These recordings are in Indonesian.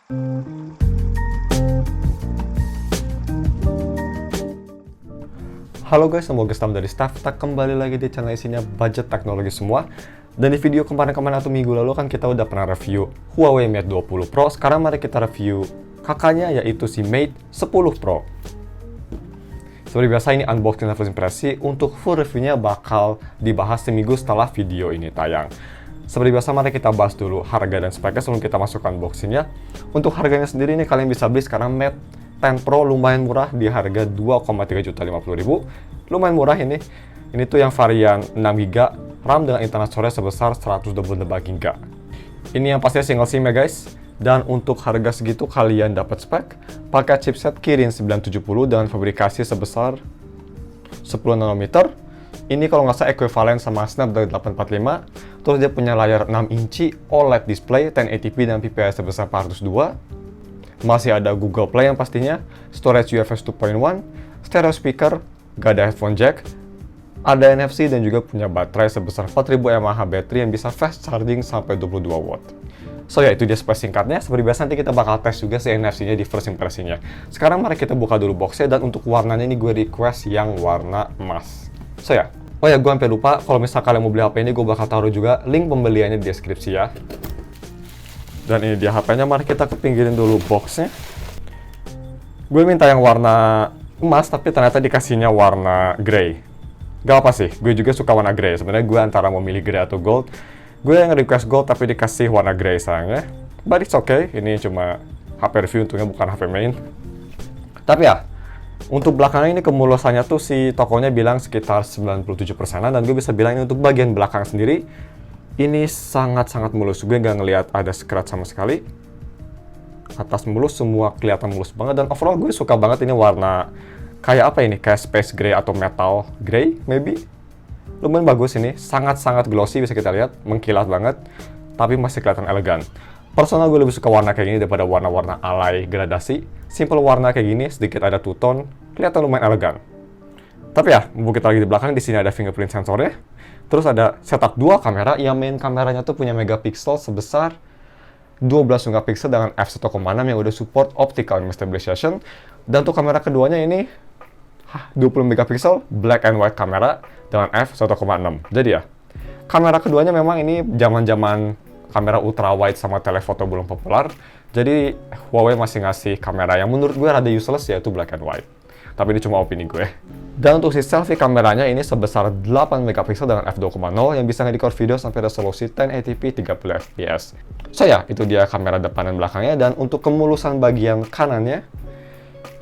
Halo guys, semoga Gestam dari Staff kembali lagi di channel isinya budget teknologi semua. Dan di video kemarin-kemarin atau minggu lalu kan kita udah pernah review Huawei Mate 20 Pro. Sekarang mari kita review kakaknya, yaitu si Mate 10 Pro. Seperti biasa, ini unboxing dan first impresi. Untuk full reviewnya bakal dibahas seminggu setelah video ini tayang. Seperti biasa, mari kita bahas dulu harga dan speknya sebelum kita masuk ke unboxingnya. Untuk harganya sendiri, ini kalian bisa beli sekarang Mate 10 Pro lumayan murah di harga 2,350.000. Lumayan murah ini. Ini tuh yang varian 6GB RAM dengan internet storage sebesar 128GB. Ini yang pastinya single SIM ya guys. Dan untuk harga segitu kalian dapat spek pakai chipset Kirin 970 dengan fabrikasi sebesar 10 nanometer. Ini kalau nggak salah ekuivalen sama Snapdragon 845. Terus dia punya layar 6 inci OLED display 1080p dan PPI sebesar 402. Masih ada Google Play yang pastinya, storage UFS 2.1, stereo speaker, gak ada headphone jack, ada NFC dan juga punya baterai sebesar 4000 mAh baterai yang bisa fast charging sampai 22 watt. So ya, itu dia spek singkatnya. Seperti biasa nanti kita bakal tes juga si NFC-nya di first impresinya. Sekarang mari kita buka dulu boxnya, dan untuk warnanya ini gue request yang warna emas. So ya, oh ya, gue sampai lupa, kalau misalnya kalian mau beli HP ini gue bakal taruh juga link pembeliannya di deskripsi ya. Dan ini dia HP-nya, mari kita kepinggirin dulu boxnya. Gue minta yang warna emas, tapi ternyata dikasihnya warna grey. Gak apa sih, gue juga suka warna grey. Sebenarnya gue antara mau milih grey atau gold. Gue yang request gold, tapi dikasih warna grey sayangnya. But it's okay, ini cuma HP review, untungnya bukan HP main. Tapi ya, untuk belakangnya ini kemulusannya tuh si tokonya bilang sekitar 97%-an. Dan gue bisa bilang ini untuk bagian belakang sendiri, ini sangat-sangat mulus. Gue nggak ngelihat ada scratch sama sekali. Atas mulus, semua kelihatan mulus banget. Dan overall gue suka banget ini warna kayak apa ini? Kayak space gray atau metal gray, maybe. Lumayan bagus ini. Sangat-sangat glossy, bisa kita lihat. Mengkilat banget. Tapi masih kelihatan elegan. Personal gue lebih suka warna kayak gini daripada warna-warna alay gradasi. Simple warna kayak gini, sedikit ada two-tone. Kelihatan lumayan elegan. Tapi ya, mumpung kita lagi di belakang, di sini ada fingerprint sensornya. Terus ada setup dua kamera, yang main kameranya tuh punya megapiksel sebesar 12 megapiksel dengan f1.6 yang udah support optical image stabilization. Dan untuk kamera keduanya ini 20 megapiksel black and white kamera dengan f1.6. Jadi ya, kamera keduanya memang ini zaman-zaman kamera ultra wide sama telefoto belum populer. Jadi Huawei masih ngasih kamera yang menurut gue rada useless, yaitu black and white. Tapi ini cuma opini gue. Dan untuk si selfie kameranya ini sebesar 8 megapiksel dengan f2.0 yang bisa nge-record video sampai resolusi 1080p 30 fps. So ya, itu dia kamera depan dan belakangnya. Dan untuk kemulusan bagian kanannya,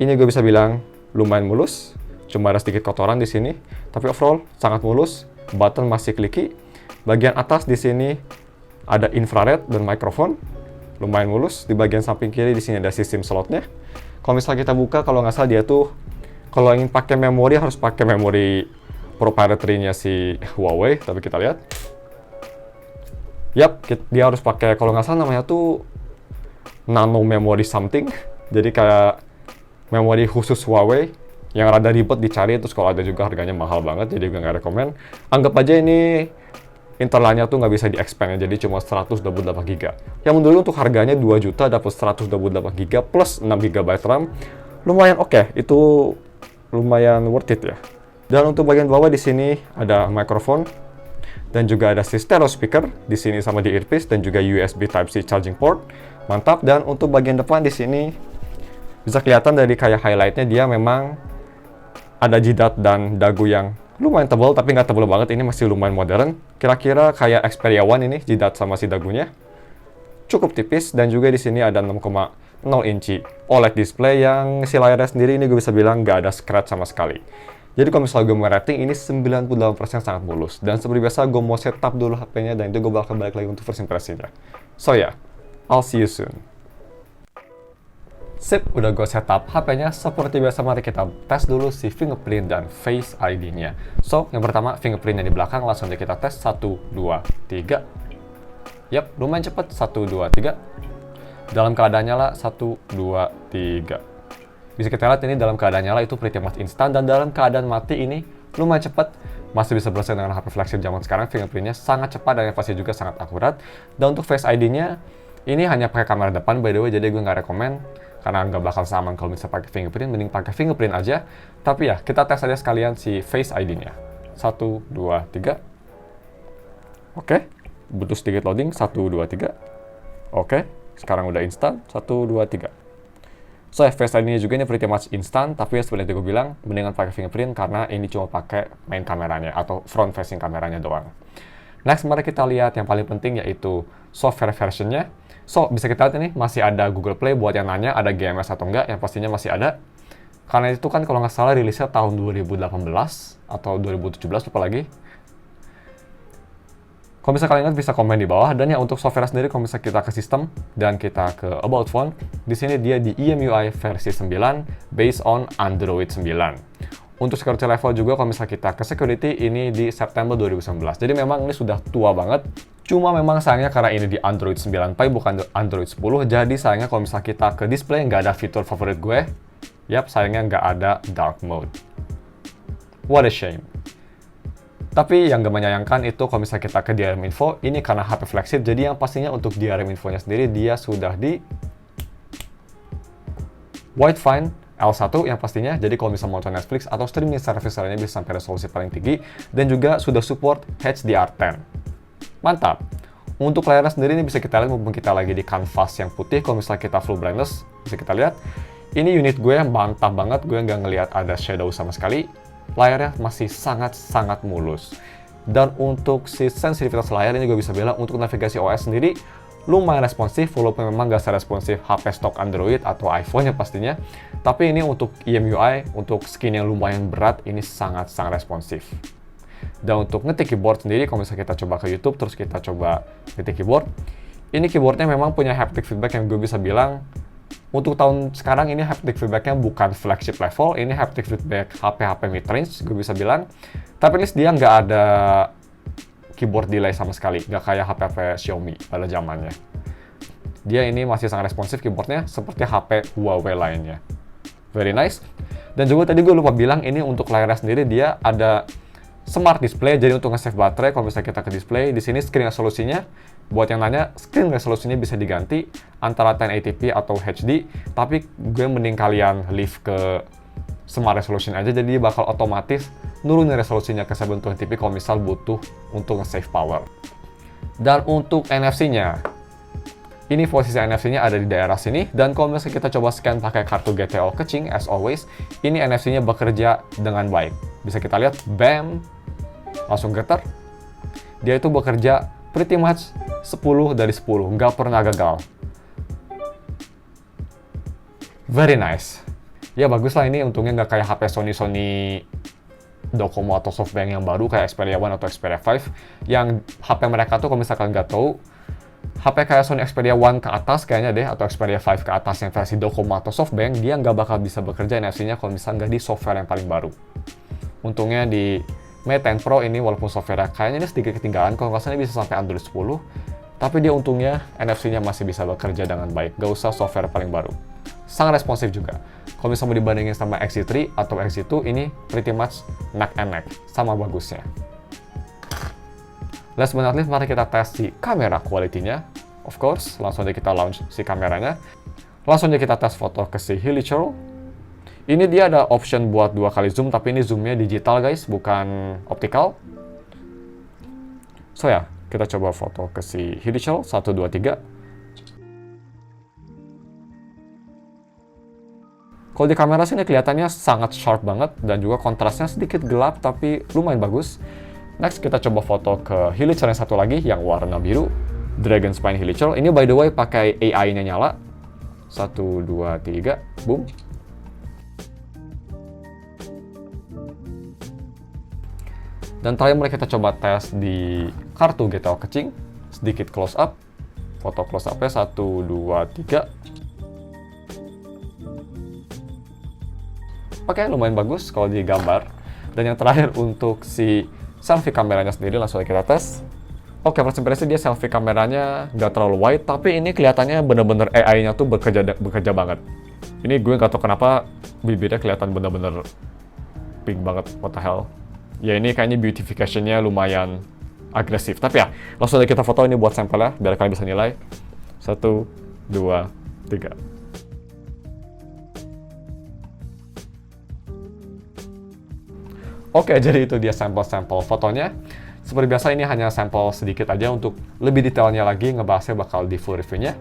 ini gue bisa bilang lumayan mulus. Cuma ada sedikit kotoran di sini, tapi overall sangat mulus. Button masih clicky. Bagian atas di sini ada infrared dan mikrofon. Lumayan mulus. Di bagian samping kiri di sini ada sistem slotnya. Kalau misalnya kita buka, kalau nggak salah dia tuh kalau ingin pakai memori harus pakai memori proprietary-nya si Huawei, tapi kita lihat. Yap, dia harus pakai, kalau nggak salah namanya tuh nano memory something. Jadi kayak memori khusus Huawei yang rada ribet dicari, terus kalau ada juga harganya mahal banget, jadi gue nggak rekomen. Anggap aja ini internalnya tuh nggak bisa di-expand ya, jadi cuma 128GB. Yang menurut untuk harganya 2 juta dapat 128GB plus 6GB RAM. Lumayan oke, itu lumayan worth it ya. Dan untuk bagian bawah di sini ada mikrofon dan juga ada si stereo speaker di sini sama di earpiece dan juga USB Type-C charging port. Mantap. Dan untuk bagian depan di sini bisa kelihatan dari kayak highlightnya, dia memang ada jidat dan dagu yang lumayan tebal, tapi nggak tebal banget. Ini masih lumayan modern. Kira-kira kayak Xperia One ini jidat sama si dagunya. Cukup tipis. Dan juga di sini ada 6,0 inci OLED display yang si layarnya sendiri ini gue bisa bilang nggak ada scratch sama sekali. Jadi kalau misalnya gue mau rating, ini 98% sangat mulus. Dan seperti biasa gue mau setup dulu HP-nya, dan itu gue bakal balik lagi untuk first impresinya. So ya, I'll see you soon. Sip, udah gue setup HP-nya. Seperti biasa mari kita tes dulu si fingerprint dan Face ID-nya. So, yang pertama fingerprint yang di belakang, langsung aja kita tes. 1, 2, 3. Yap, lumayan cepet. 1, 2, 3. Dalam keadaan nyala, 1, 2, 3. Bisa kita lihat ini dalam keadaan nyala itu pretty much instan, dan dalam keadaan mati ini lumayan cepat. Masih bisa bersaing dengan HP flagship zaman sekarang, fingerprintnya sangat cepat dan pasti juga sangat akurat. Dan untuk Face ID-nya, Ini hanya pakai kamera depan, by the way, jadi gue nggak rekomen karena nggak bakal sama kalau misalnya pakai fingerprint, mending pakai fingerprint aja. Tapi ya, kita tes aja sekalian si Face ID-nya. 1, 2, 3. Oke, butuh sedikit loading. 1, 2, 3. Oke, sekarang udah instan. 1, 2, 3. So, Face ID-nya juga ini pretty much instan, tapi ya seperti yang gue bilang, mendingan pakai fingerprint karena ini cuma pakai main kameranya atau front facing kameranya doang. Next, mari kita lihat yang paling penting yaitu software versionnya. So, bisa kita lihat ini masih ada Google Play buat yang nanya ada GMS atau enggak, yang pastinya masih ada. Karena itu kan kalau nggak salah rilisnya tahun 2018 atau 2017, lupa lagi. Kalau misalnya kalian ingat bisa komen di bawah. Dan ya untuk software sendiri, kalau misalnya kita ke sistem dan kita ke About Phone, di sini dia di EMUI versi 9 based on Android 9. Untuk security level juga kalau misalnya kita ke security, ini di September 2019. Jadi memang ini sudah tua banget. Cuma memang sayangnya karena ini di Android 9 Pie bukan Android 10, jadi sayangnya kalau misalnya kita ke display nggak ada fitur favorit gue. Yap, sayangnya nggak ada dark mode. What a shame. Tapi yang gak menyayangkan itu kalau misalnya kita ke DRM Info, ini karena HP flagship, jadi yang pastinya untuk DRM Infonya sendiri dia sudah di Widefine L1 yang pastinya, jadi kalau misalnya mau nonton Netflix atau streaming service lainnya bisa sampai resolusi paling tinggi, dan juga sudah support HDR10. Mantap! Untuk layarnya sendiri ini bisa kita lihat mumpung kita lagi di kanvas yang putih, kalau misalnya kita full brightness, bisa kita lihat. Ini unit gue yang mantap banget, gue nggak ngelihat ada shadow sama sekali. Layarnya masih sangat-sangat mulus. Dan untuk si sensitivitas layar ini gue bisa bilang untuk navigasi OS sendiri lumayan responsif, walaupun memang gak seresponsif HP stok Android atau iPhone ya pastinya. Tapi ini untuk EMUI, untuk skin yang lumayan berat, ini sangat-sangat responsif. Dan untuk ngetik keyboard sendiri, kalau misalnya kita coba ke YouTube, terus kita coba ngetik keyboard, ini keyboardnya memang punya haptic feedback yang gue bisa bilang, untuk tahun sekarang ini haptic feedbacknya bukan flagship level, ini haptic feedback HP-HP mid-range, gue bisa bilang. Tapi at least dia nggak ada keyboard delay sama sekali, nggak kayak HP-HP Xiaomi pada zamannya. Dia ini masih sangat responsif keyboardnya, seperti HP Huawei lainnya. Very nice. Dan juga tadi gue lupa bilang, ini untuk layarnya sendiri dia ada smart display, jadi untuk nge-save baterai kalau misalnya kita ke display, di sini screen resolusinya, buat yang nanya, screen resolusinya bisa diganti antara 1080p atau HD, tapi gue mending kalian leave ke smart resolution aja, jadi bakal otomatis nurunin resolusinya ke 720p kalau misal butuh untuk nge-save power. Dan untuk NFC-nya, ini posisi NFC-nya ada di daerah sini, dan kalau misalnya kita coba scan pakai kartu GTO Kecing, as always, ini NFC-nya bekerja dengan baik. Bisa kita lihat, bam, langsung getar. Dia itu bekerja pretty much 10 dari 10, nggak pernah gagal. Very nice. Ya bagus lah, ini untungnya nggak kayak HP Sony Docomo atau SoftBank yang baru kayak Xperia One atau Xperia 5, yang HP mereka tuh kalau misalkan nggak tahu, HP kayak Sony Xperia One ke atas kayaknya deh, atau Xperia 5 ke atas yang versi Docomo atau SoftBank, dia nggak bakal bisa bekerja NFC-nya kalau misalnya nggak di software yang paling baru. Untungnya di Mate 10 Pro ini walaupun software kayaknya ini sedikit ketinggalan, kalau nggak salah ini bisa sampai Android 10, tapi dia untungnya NFC-nya masih bisa bekerja dengan baik, gak usah software paling baru. Sangat responsif juga. Kalau misalnya mau dibandingin sama XZ3 atau XZ2, ini pretty much neck and neck, sama bagusnya. Last but not least, mari kita tes si kamera quality-nya. Of course, langsung aja kita launch si kameranya. Langsung aja kita tes foto ke si Hilichurl. Ini dia ada option buat 2 kali zoom, tapi ini zoomnya digital guys, bukan optical. So ya, kita coba foto ke si Hilichurl, 1, 2, 3. Kalau di kamera sini kelihatannya sangat sharp banget, dan juga kontrasnya sedikit gelap, tapi lumayan bagus. Next, kita coba foto ke Hilichurl yang satu lagi, yang warna biru. Dragon Spine Hilichurl. Ini by the way pakai AI-nya nyala. 1, 2, 3, boom. Dan terakhir mari kita coba tes di kartu GTO Kecing. Sedikit close up. Foto close up-nya 1, 2, 3. Oke, lumayan bagus kalau di gambar. Dan yang terakhir untuk si selfie kameranya sendiri, langsung kita tes. Oke, first impression dia selfie kameranya nggak terlalu wide, tapi ini kelihatannya bener-bener AI-nya tuh bekerja banget. Ini gue nggak tahu kenapa bibirnya kelihatan bener-bener pink banget, what the hell. Ya ini kayaknya beautification-nya lumayan agresif, tapi ya langsung aja kita foto ini buat sampelnya biar kalian bisa nilai. 1, 2, 3. Oke, jadi itu dia sampel-sampel fotonya. Seperti biasa ini hanya sampel sedikit aja, untuk lebih detailnya lagi ngebahasnya bakal di full reviewnya.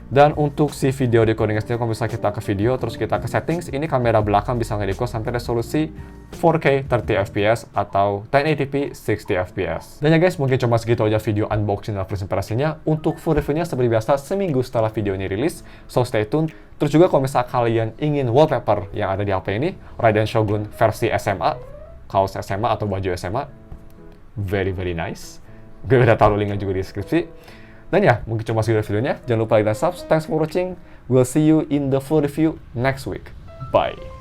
Dan untuk si video decodingnya sendiri, kalau misalnya kita ke video, terus kita ke settings, ini kamera belakang bisa ngedecode sampai resolusi 4K 30 fps atau 1080p 60 fps. Dan ya guys, mungkin cuma segitu aja video unboxing dan first impression-nya. Untuk full reviewnya seperti biasa seminggu setelah video ini rilis, so stay tune. Terus juga kalau misalnya kalian ingin wallpaper yang ada di HP ini, Raiden Shogun versi SMA, kaos SMA atau baju SMA, very nice. Gue udah taruh linknya juga di deskripsi. Dan ya, mungkin cuma segitu videonya. Jangan lupa like dan subscribe. Thanks for watching. We'll see you in the full review next week. Bye.